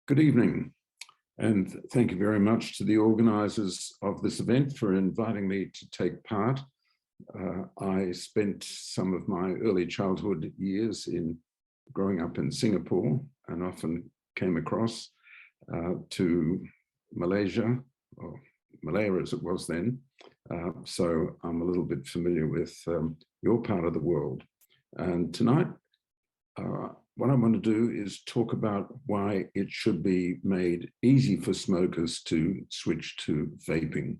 Good evening, and thank you very much to the organisers of this event for inviting me to take part. I spent some of my early childhood years in growing up in Singapore and often came across to Malaysia, or Malaya as it was then. So I'm a little bit familiar with your part of the world. And tonight, what I want to do is talk about why it should be made easy for smokers to switch to vaping.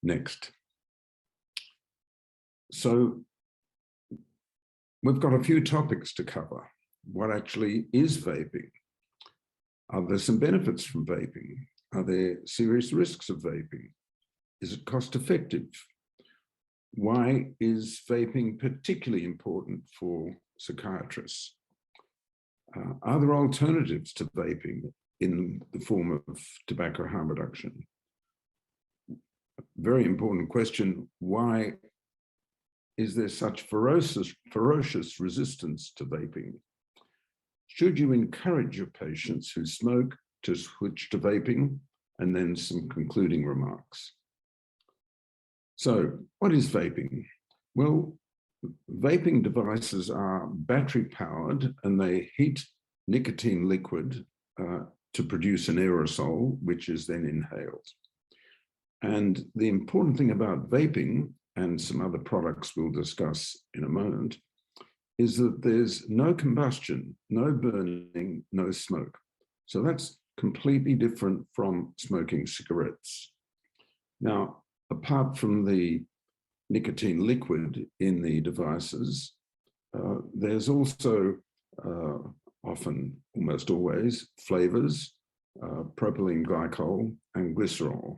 Next. So we've got a few topics to cover. What actually is vaping? Are there some benefits from vaping? Are there serious risks of vaping? Is it cost effective? Why is vaping particularly important for psychiatrists? Are there alternatives to vaping in the form of tobacco harm reduction? Very important question, why is there such ferocious resistance to vaping? Should you encourage your patients who smoke to switch to vaping? And then some concluding remarks. So, what is vaping? Well, vaping devices are battery powered and they heat nicotine liquid to produce an aerosol, which is then inhaled. And the important thing about vaping, and some other products we'll discuss in a moment, is that there's no combustion, no burning, no smoke. So that's completely different from smoking cigarettes. Now, apart from the nicotine liquid in the devices, there's also often, almost always, flavors, propylene glycol and glycerol,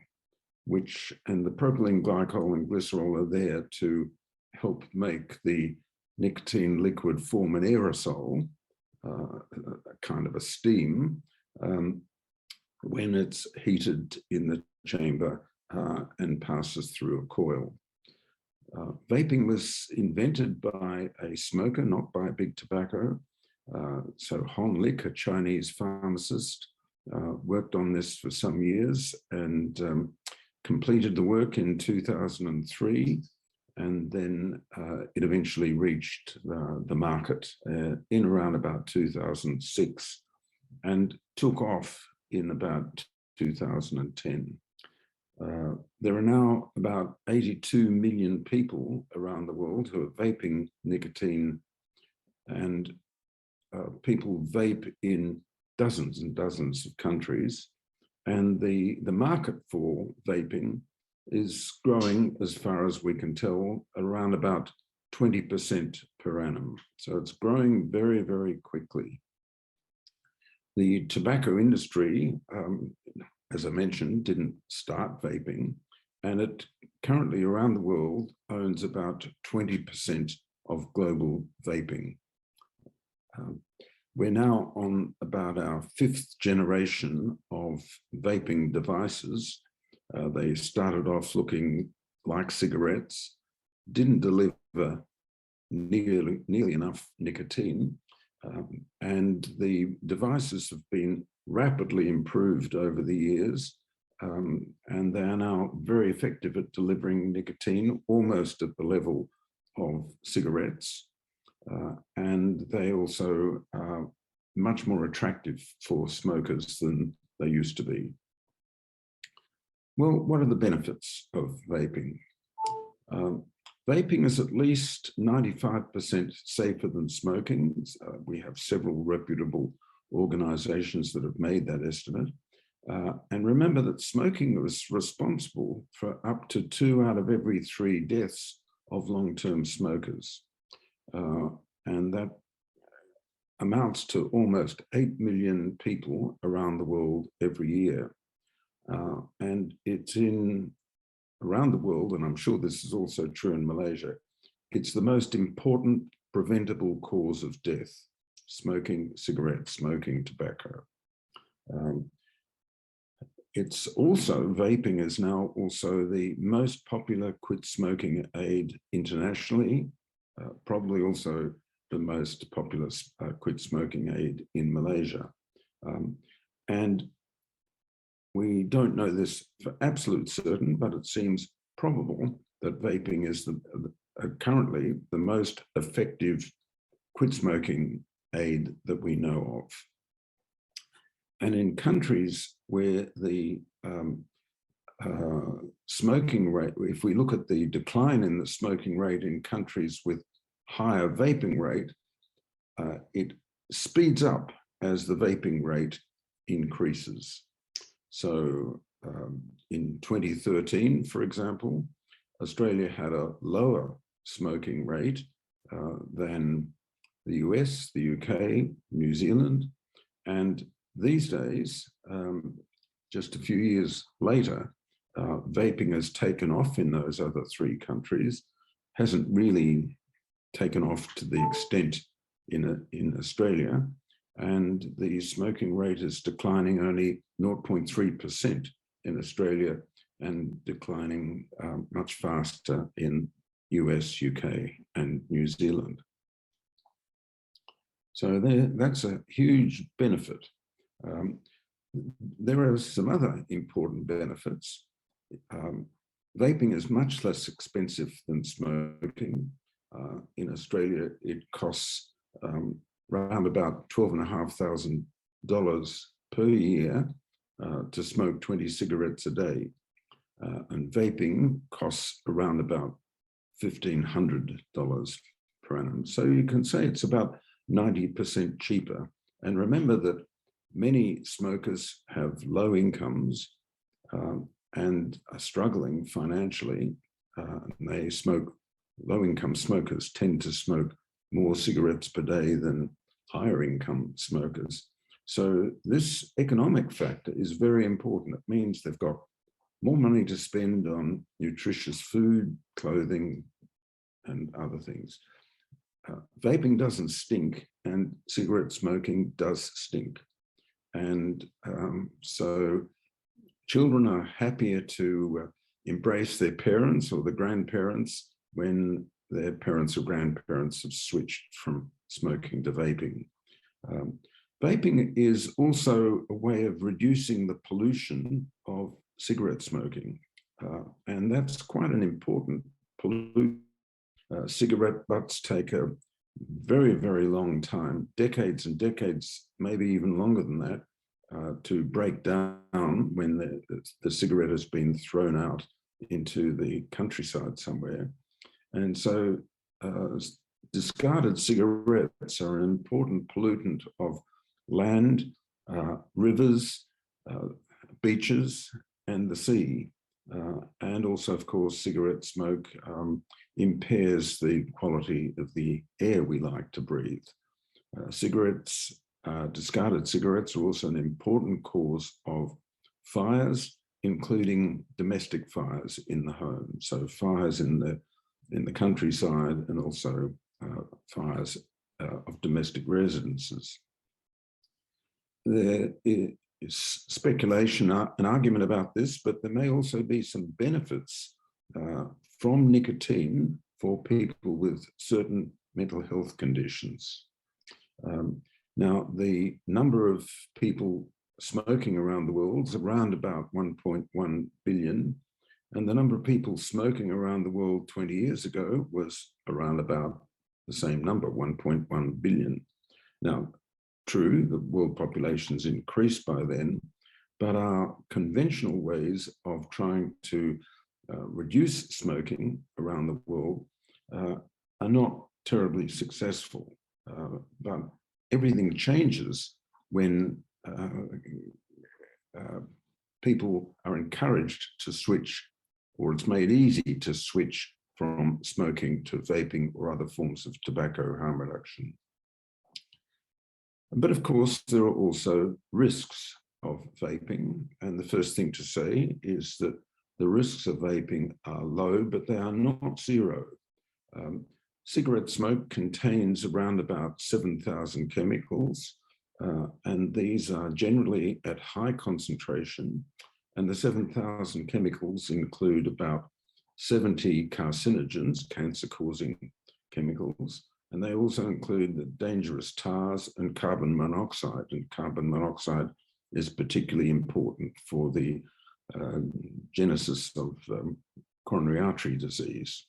and the propylene glycol and glycerol are there to help make the nicotine liquid form an aerosol, kind of a steam, when it's heated in the chamber and passes through a coil. Vaping was invented by a smoker, not by big tobacco. So Hon Lik, a Chinese pharmacist, worked on this for some years and completed the work in 2003. And then it eventually reached the market in around about 2006 and took off in about 2010. There are now about 82 million people around the world who are vaping nicotine, and people vape in dozens and dozens of countries. And the market for vaping is growing, as far as we can tell, around about 20% per annum. So it's growing very, very quickly. The tobacco industry, as I mentioned, didn't start vaping, and it currently around the world owns about 20% of global vaping. We're now on about our 5th generation of vaping devices. They started off looking like cigarettes, didn't deliver nearly enough nicotine, and the devices have been rapidly improved over the years, and they are now very effective at delivering nicotine almost at the level of cigarettes, and they also are much more attractive for smokers than they used to be. Well, what are the benefits of vaping? Vaping is at least 95% safer than smoking. We have several reputable organizations that have made that estimate. And remember that smoking was responsible for up to 2 out of every 3 deaths of long-term smokers. And that amounts to almost 8 million people around the world every year. And it's around the world, and I'm sure this is also true in Malaysia, it's the most important preventable cause of death: smoking cigarettes, smoking tobacco. It's also, vaping is now also the most popular quit smoking aid internationally, probably also the most popular quit smoking aid in Malaysia. And we don't know this for absolute certain, but it seems probable that vaping is currently the most effective quit smoking aid that we know of. And in countries where the smoking rate, if we look at the decline in the smoking rate in countries with higher vaping rate, it speeds up as the vaping rate increases. So in 2013, for example, Australia had a lower smoking rate than the US, the UK, New Zealand, and these days, just a few years later, vaping has taken off in those other three countries, hasn't really taken off to the extent in Australia, and the smoking rate is declining only 0.3% in Australia and declining much faster in US, UK, and New Zealand. So that's a huge benefit. There are some other important benefits. Vaping is much less expensive than smoking. In Australia, it costs around about $12,500 per year to smoke 20 cigarettes a day. And vaping costs around about $1,500 per annum. So you can say it's about 90% cheaper. And remember that many smokers have low incomes and are struggling financially. They smoke, low-income smokers tend to smoke more cigarettes per day than higher income smokers. So this economic factor is very important. It means they've got more money to spend on nutritious food, clothing, and other things. Vaping doesn't stink, and cigarette smoking does stink. And so children are happier to embrace their parents or the grandparents when their parents or grandparents have switched from smoking to vaping. Vaping is also a way of reducing the pollution of cigarette smoking. And that's quite an important pollution. Cigarette butts take a very, very long time, decades and decades, maybe even longer than that, to break down when the cigarette has been thrown out into the countryside somewhere. And so discarded cigarettes are an important pollutant of land, rivers, beaches, and the sea. And also, of course, cigarette smoke impairs the quality of the air we like to breathe. Discarded cigarettes are also an important cause of fires, including domestic fires in the home. So fires in the countryside, and also fires of domestic residences. There is speculation and argument about this, but there may also be some benefits from nicotine for people with certain mental health conditions. Now, the number of people smoking around the world is around about 1.1 billion, and the number of people smoking around the world 20 years ago was around about the same number, 1.1 billion. Now, true, the world population's increased by then, but our conventional ways of trying to reduce smoking around the world are not terribly successful. But everything changes when people are encouraged to switch, or it's made easy to switch from smoking to vaping or other forms of tobacco harm reduction. But of course, there are also risks of vaping. And the first thing to say is that the risks of vaping are low, but they are not zero. Cigarette smoke contains around about 7,000 chemicals, and these are generally at high concentration. And the 7,000 chemicals include about 70 carcinogens, cancer-causing chemicals, and they also include the dangerous tars and carbon monoxide. And carbon monoxide is particularly important for the genesis of coronary artery disease.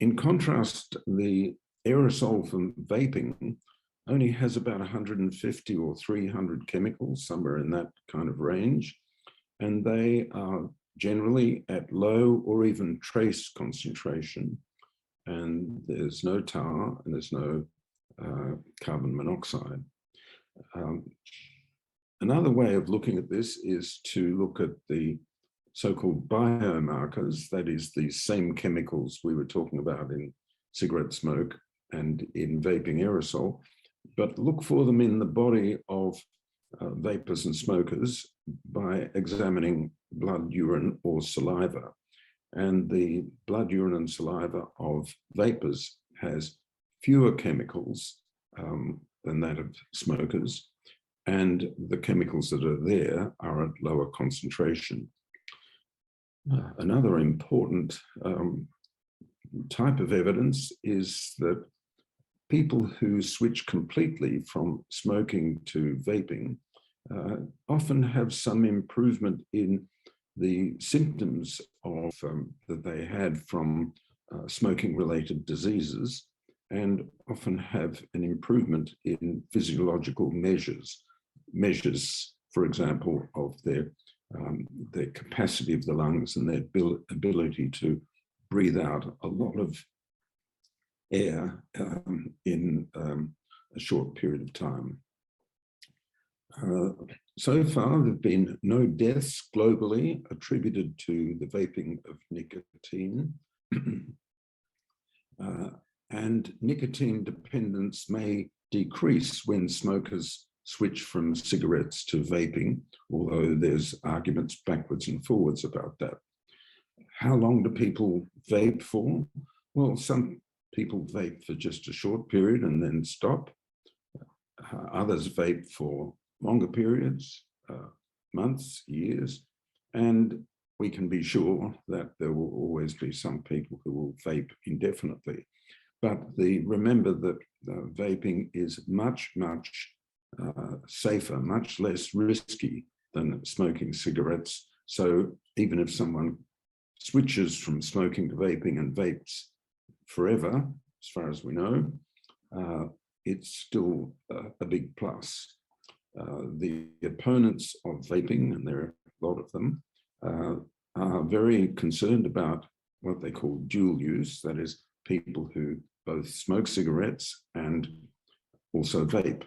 In contrast, the aerosol from vaping only has about 150 or 300 chemicals, somewhere in that kind of range, and they are generally at low or even trace concentration, and there's no tar and there's no carbon monoxide. Another way of looking at this is to look at the so-called biomarkers, that is the same chemicals we were talking about in cigarette smoke and in vaping aerosol, but look for them in the body of vapors and smokers by examining blood, urine, or saliva. And the blood, urine, and saliva of vapors has fewer chemicals than that of smokers, and the chemicals that are there are at lower concentration. Another important type of evidence is that people who switch completely from smoking to vaping often have some improvement in the symptoms of that they had from smoking-related diseases, and often have an improvement in physiological measures, for example, of their capacity of the lungs and their ability to breathe out a lot of air in a short period of time. So far, there have been no deaths globally attributed to the vaping of nicotine. And nicotine dependence may decrease when smokers switch from cigarettes to vaping, although there's arguments backwards and forwards about that. How long do people vape for? Well, some people vape for just a short period and then stop. Others vape for longer periods, months, years, and we can be sure that there will always be some people who will vape indefinitely. But remember that vaping is much, much safer, much less risky than smoking cigarettes. So even if someone switches from smoking to vaping and vapes forever, as far as we know, it's still a big plus. The opponents of vaping, and there are a lot of them, are very concerned about what they call dual use, that is, people who both smoke cigarettes and also vape.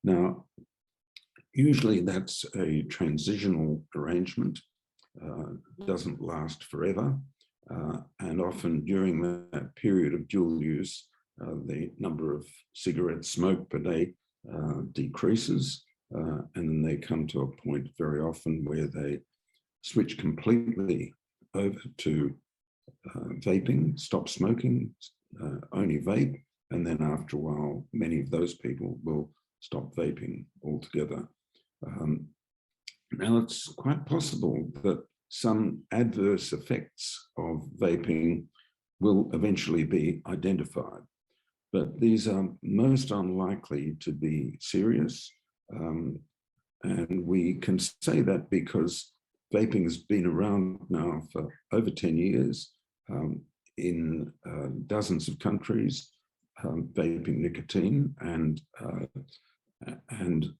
Now, usually that's a transitional arrangement, doesn't last forever, and often during that period of dual use, the number of cigarettes smoked per day decreases, and then they come to a point very often where they switch completely over to vaping, stop smoking, only vape, and then after a while, many of those people will stop vaping altogether. Now, it's quite possible that some adverse effects of vaping will eventually be identified, but these are most unlikely to be serious. And we can say that because vaping has been around now for over 10 years in dozens of countries, vaping nicotine, and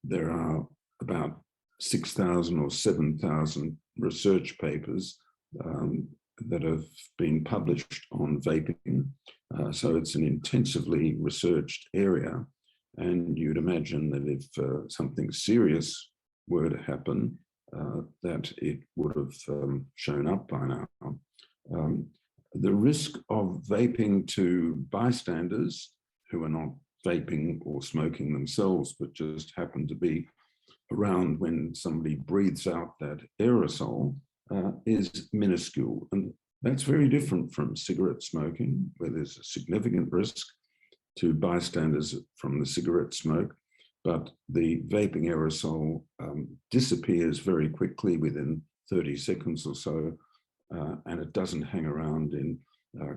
there are about 6,000 or 7,000 research papers that have been published on vaping. So it's an intensively researched area. And you'd imagine that if something serious were to happen, that it would have shown up by now. The risk of vaping to bystanders who are not vaping or smoking themselves, but just happen to be around when somebody breathes out that aerosol is minuscule. And that's very different from cigarette smoking, where there's a significant risk to bystanders from the cigarette smoke, but the vaping aerosol disappears very quickly within 30 seconds or so, and it doesn't hang around in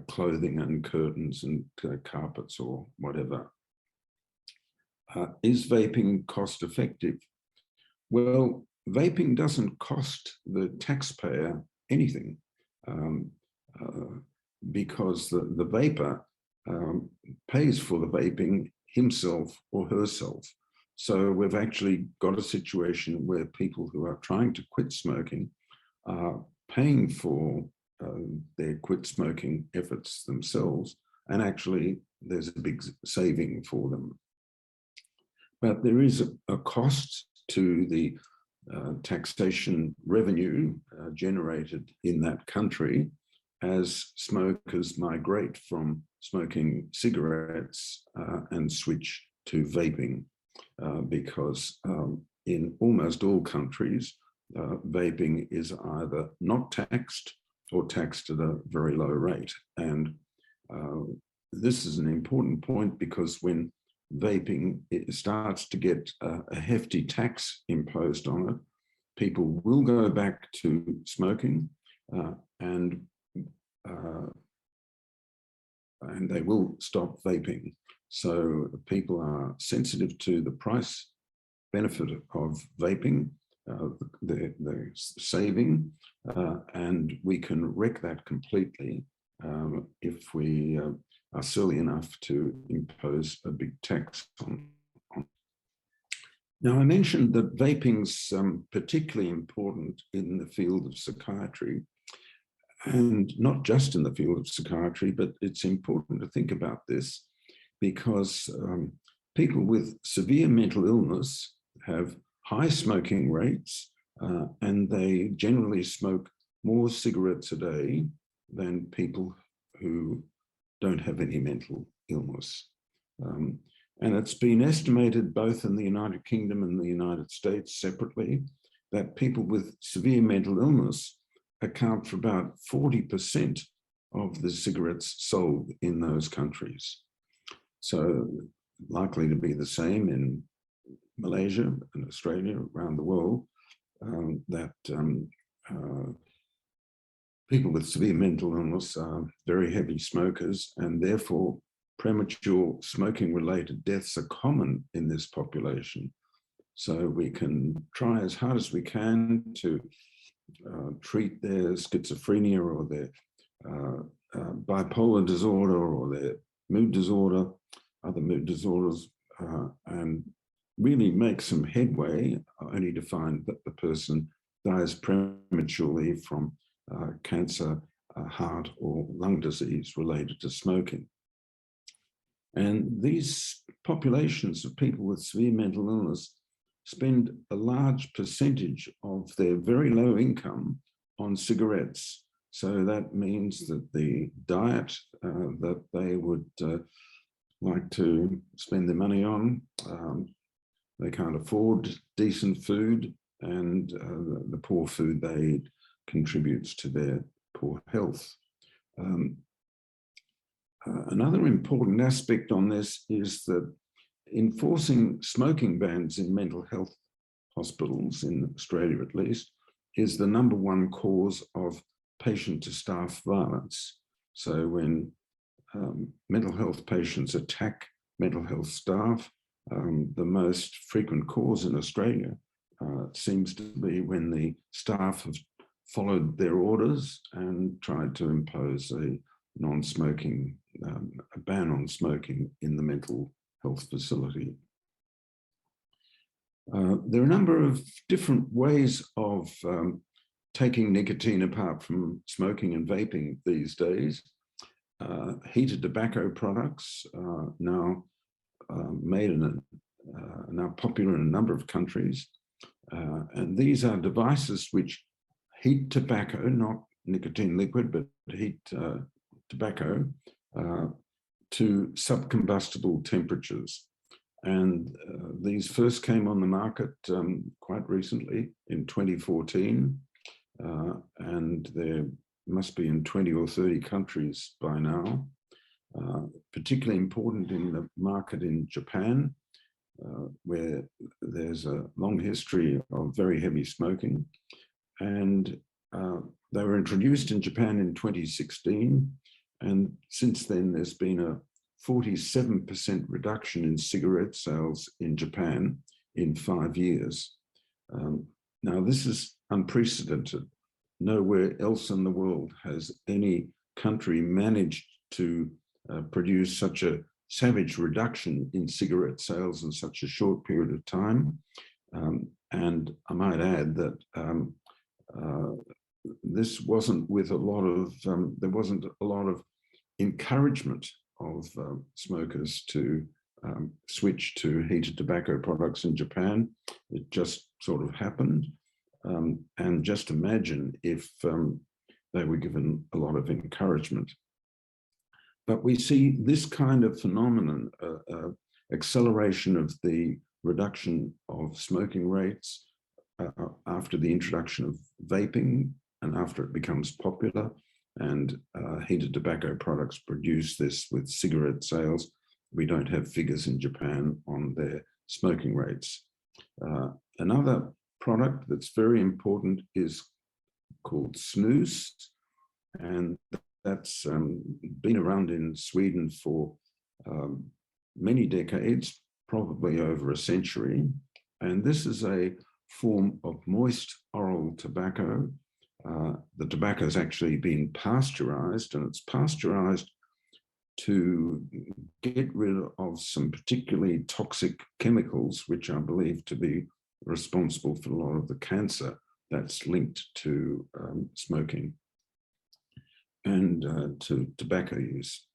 clothing and curtains and carpets or whatever. Is vaping cost effective? Well, vaping doesn't cost the taxpayer anything um, because the vapor pays for the vaping himself or herself. So we've actually got a situation where people who are trying to quit smoking are paying for their quit smoking efforts themselves, and actually there's a big saving for them. But there is a cost to the taxation revenue generated in that country as smokers migrate from smoking cigarettes and switch to vaping, because in almost all countries, vaping is either not taxed or taxed at a very low rate. And this is an important point because when vaping starts to get a hefty tax imposed on it, people will go back to smoking and they will stop vaping. So people are sensitive to the price benefit of vaping, the saving, and we can wreck that completely if we are silly enough to impose a big tax on. Now, I mentioned that vaping's particularly important in the field of psychiatry, and not just in the field of psychiatry, but it's important to think about this because people with severe mental illness have high smoking rates and they generally smoke more cigarettes a day than people who don't have any mental illness. And it's been estimated both in the United Kingdom and the United States separately that people with severe mental illness account for about 40% of the cigarettes sold in those countries. So likely to be the same in Malaysia and Australia, around the world, that people with severe mental illness are very heavy smokers, and therefore premature smoking-related deaths are common in this population. So we can try as hard as we can to treat their schizophrenia or their bipolar disorder or their mood disorder, other mood disorders, and really make some headway, only to find that the person dies prematurely from cancer, heart or lung disease related to smoking. And these populations of people with severe mental illness spend a large percentage of their very low income on cigarettes. So that means that the diet that they would like to spend their money on, they can't afford decent food, and the poor food they eat contributes to their poor health. Another important aspect on this is that enforcing smoking bans in mental health hospitals, in Australia at least, is the #1 cause of patient to staff violence. So when mental health patients attack mental health staff, the most frequent cause in Australia seems to be when the staff have followed their orders and tried to impose a non-smoking, a ban on smoking in the mental health facility. There are a number of different ways of taking nicotine apart from smoking and vaping these days. Heated tobacco products are now made in now popular in a number of countries. And these are devices which heat tobacco, not nicotine liquid, but heat tobacco to subcombustible temperatures. And these first came on the market quite recently in 2014, and there must be in 20 or 30 countries by now. Particularly important in the market in Japan, where there's a long history of very heavy smoking. And they were introduced in Japan in 2016. And since then, there's been a 47% reduction in cigarette sales in Japan in 5 years. Now, this is unprecedented. Nowhere else in the world has any country managed to produce such a savage reduction in cigarette sales in such a short period of time. And I might add that this wasn't with a lot of, there wasn't a lot of encouragement of smokers to switch to heated tobacco products in Japan. It just sort of happened. And just imagine if they were given a lot of encouragement. But we see this kind of phenomenon, acceleration of the reduction of smoking rates after the introduction of vaping and after it becomes popular, and heated tobacco products produce this with cigarette sales. We don't have figures in Japan on their smoking rates. Another product that's very important is called snus, and that's been around in Sweden for many decades, probably over a century. And this is a form of moist oral tobacco. The tobacco has actually been pasteurized, and it's pasteurized to get rid of some particularly toxic chemicals, which are believed to be responsible for a lot of the cancer that's linked to smoking and to tobacco use.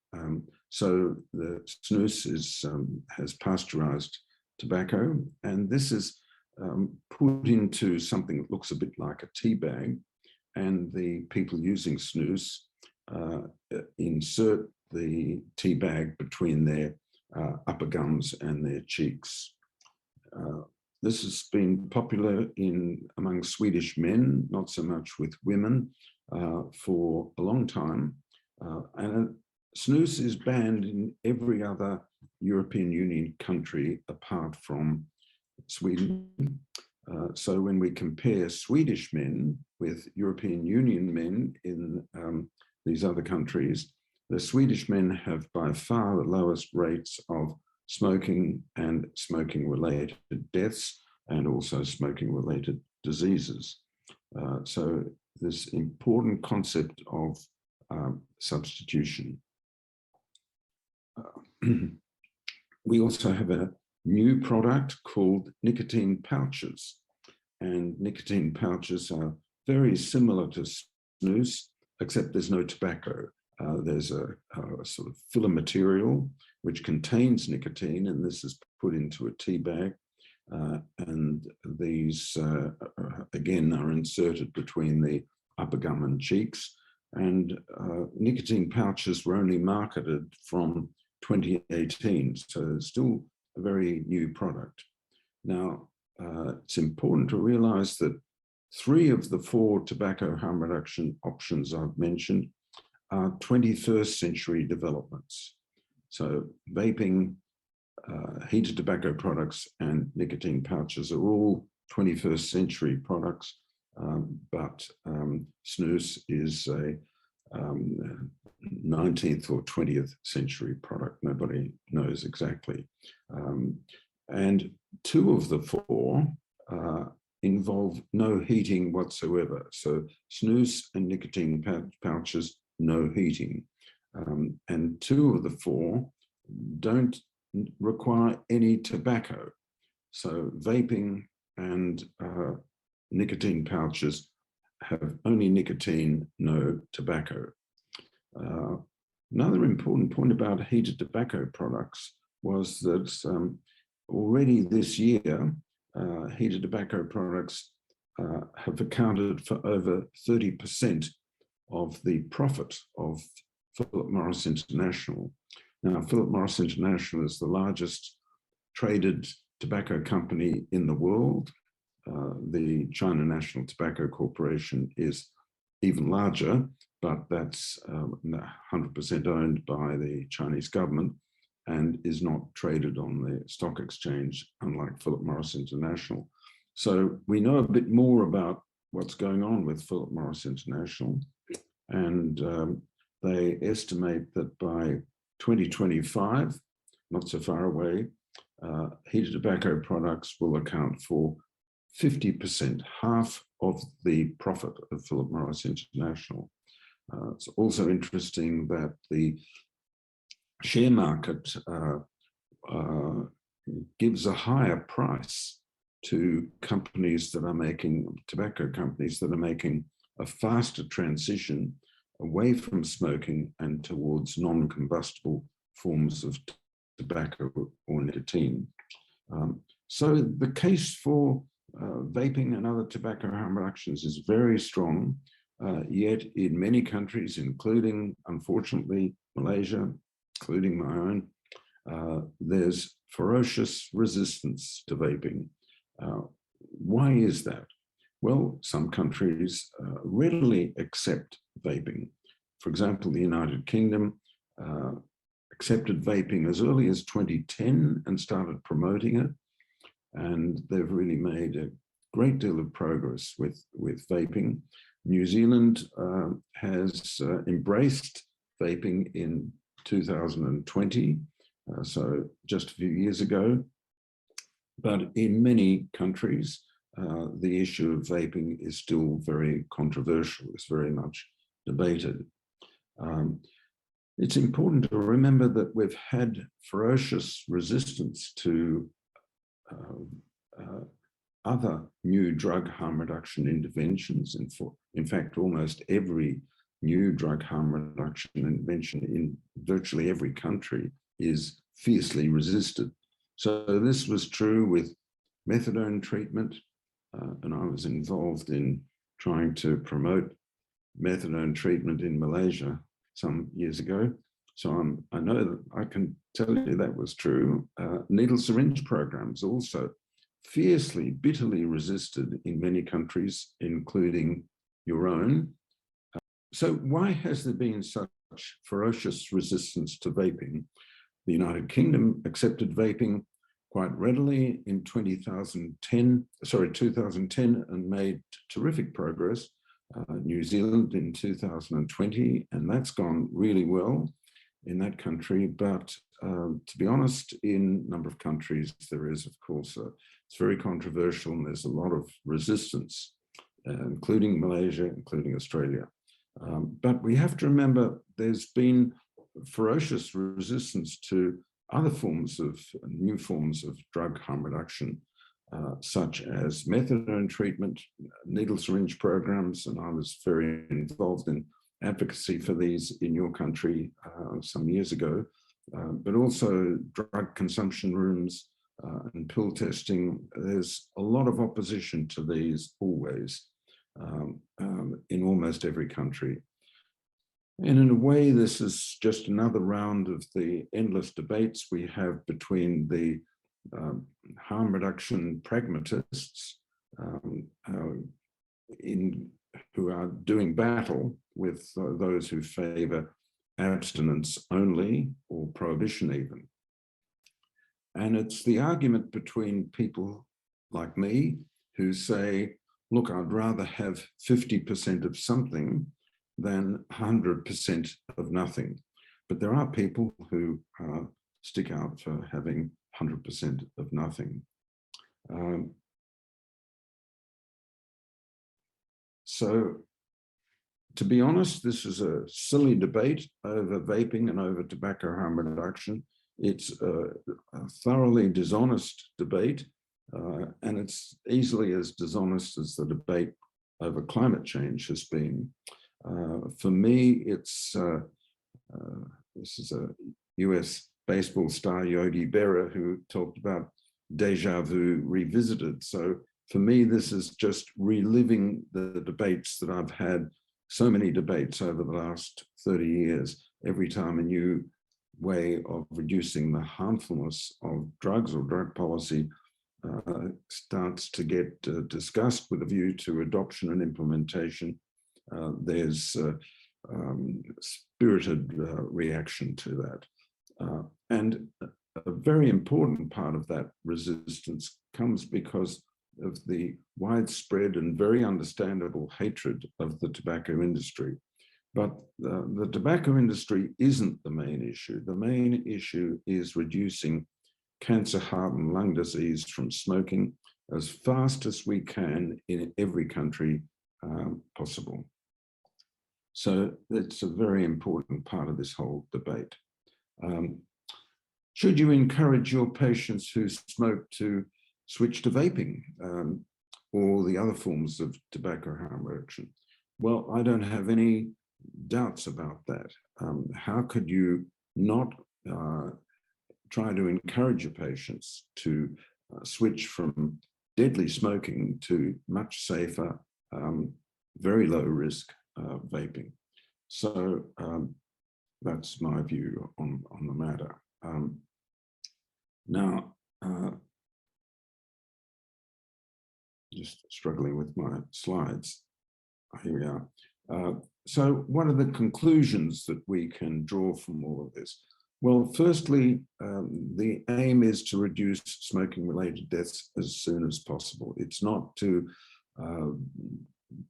So the snus has pasteurized tobacco, and this is put into something that looks a bit like a tea bag, and the people using snus insert the tea bag between their upper gums and their cheeks. This has been popular among Swedish men, not so much with women, for a long time. And snus is banned in every other European Union country apart from Sweden. So when we compare Swedish men with European Union men in these other countries, the Swedish men have by far the lowest rates of smoking and smoking-related deaths, and also smoking-related diseases. So this important concept of substitution. We also have a new product called nicotine pouches, and nicotine pouches are very similar to snus, except there's no tobacco. There's a sort of filler material which contains nicotine, and this is put into a tea bag, and these again are inserted between the upper gum and cheeks. And nicotine pouches were only marketed from 2018, so it's still a very new product. Now, it's important to realize that 3 of the 4 tobacco harm reduction options I've mentioned are 21st century developments. So vaping, heated tobacco products, and nicotine pouches are all 21st century products, but snus is a 19th or 20th century product. Nobody knows exactly. And 2 of the 4 involve no heating whatsoever. So snus and nicotine pouches, no heating. And 2 of the 4 don't require any tobacco. So vaping and nicotine pouches have only nicotine, no tobacco. Another important point about heated tobacco products was that already this year, heated tobacco products have accounted for over 30% of the profit of Philip Morris International. Now, Philip Morris International is the largest traded tobacco company in the world. The China National Tobacco Corporation is even larger, but that's 100% owned by the Chinese government and is not traded on the stock exchange, unlike Philip Morris International. So we know a bit more about what's going on with Philip Morris International, and they estimate that by 2025, not so far away, heated tobacco products will account for 50%, half of the profit of Philip Morris International. It's also interesting that the share market gives a higher price to companies that are making, tobacco companies that are making a faster transition away from smoking and towards non-combustible forms of tobacco or nicotine. So the case for vaping and other tobacco harm reductions is very strong, yet in many countries, including, unfortunately, Malaysia, including my own, there's ferocious resistance to vaping. Why is that? Well, some countries readily accept vaping. For example, the United Kingdom accepted vaping as early as 2010 and started promoting it. And they've really made a great deal of progress with vaping. New Zealand has embraced vaping in 2020, so just a few years ago. But in many countries, the issue of vaping is still very controversial. It's very much debated. It's important to remember that we've had ferocious resistance to other new drug harm reduction interventions. In fact, almost every new drug harm reduction intervention in virtually every country is fiercely resisted. So this was true with methadone treatment, and I was involved in trying to promote methadone treatment in Malaysia some years ago. So I know that I can tell you that was true. Needle syringe programs also fiercely, bitterly resisted in many countries, including your own. So why has there been such ferocious resistance to vaping? The United Kingdom accepted vaping quite readily in 2010 and made terrific progress. New Zealand in 2020, and that's gone really well in that country. But to be honest, in a number of countries, there is, of course, it's very controversial, and there's a lot of resistance, including Malaysia, including Australia. But we have to remember there's been ferocious resistance to other forms of, new forms of drug harm reduction, such as methadone treatment, needle syringe programs, and I was very involved in advocacy for these in your country some years ago, but also drug consumption rooms and pill testing. There's a lot of opposition to these always in almost every country. And in a way, this is just another round of the endless debates we have between the harm reduction pragmatists who are doing battle with those who favor abstinence only or prohibition even. And it's the argument between people like me who say, look, I'd rather have 50% of something than 100% of nothing. But there are people who stick out for having 100% of nothing. So to be honest, this is a silly debate over vaping and over tobacco harm reduction. It's a thoroughly dishonest debate, and it's easily as dishonest as the debate over climate change has been. For me, it's this is a US baseball star, Yogi Berra, who talked about deja vu revisited. So for me, this is just reliving the debates that I've had, so many debates over the last 30 years. Every time a new way of reducing the harmfulness of drugs or drug policy starts to get discussed with a view to adoption and implementation, there's spirited reaction to that. And a very important part of that resistance comes because of the widespread and very understandable hatred of the tobacco industry. But the tobacco industry isn't the main issue. The main issue is reducing cancer, heart and lung disease from smoking as fast as we can in every country possible. So that's a very important part of this whole debate. Should you encourage your patients who smoke to switch to vaping or the other forms of tobacco harm reduction? Well, I don't have any doubts about that. How could you not try to encourage your patients to switch from deadly smoking to much safer, very low risk vaping? So that's my view on the matter. Now, just struggling with my slides. Here we are. So what are the conclusions that we can draw from all of this? Well, firstly, the aim is to reduce smoking-related deaths as soon as possible. It's not to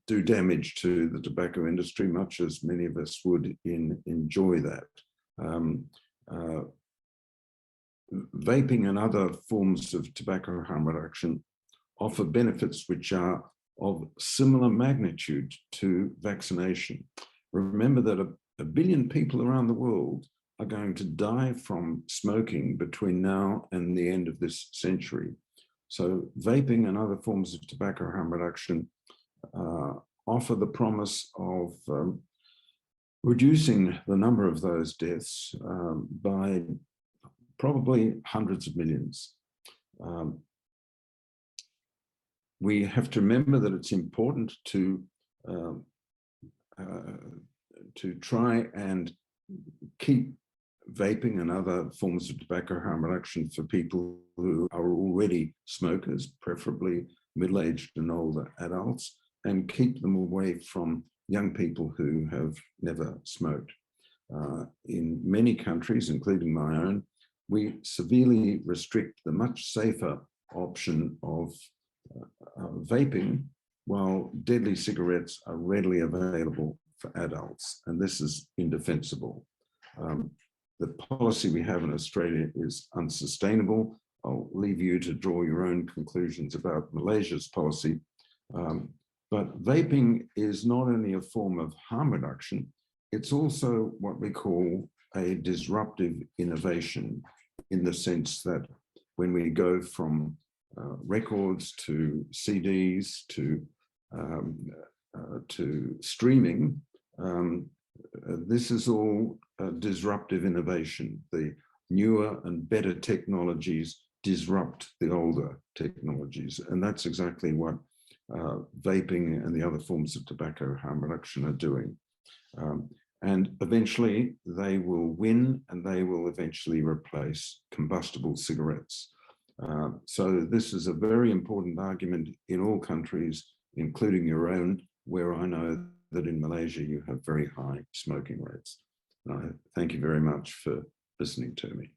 do damage to the tobacco industry, much as many of us would enjoy that. Vaping and other forms of tobacco harm reduction offer benefits which are of similar magnitude to vaccination. Remember that a billion people around the world are going to die from smoking between now and the end of this century. So vaping and other forms of tobacco harm reduction offer the promise of reducing the number of those deaths by probably hundreds of millions. We have to remember that it's important to try and keep vaping and other forms of tobacco harm reduction for people who are already smokers, preferably middle-aged and older adults, and keep them away from young people who have never smoked. In many countries, including my own, we severely restrict the much safer option of vaping, while deadly cigarettes are readily available for adults, and this is indefensible. The policy we have in Australia is unsustainable. I'll leave you to draw your own conclusions about Malaysia's policy. But vaping is not only a form of harm reduction, it's also what we call a disruptive innovation, in the sense that when we go from records to CDs to streaming, this is all disruptive innovation. The newer and better technologies disrupt the older technologies, and that's exactly what vaping and the other forms of tobacco harm reduction are doing. And eventually they will win, and they will eventually replace combustible cigarettes. So this is a very important argument in all countries, including your own, where I know that in Malaysia you have very high smoking rates. Thank you very much for listening to me.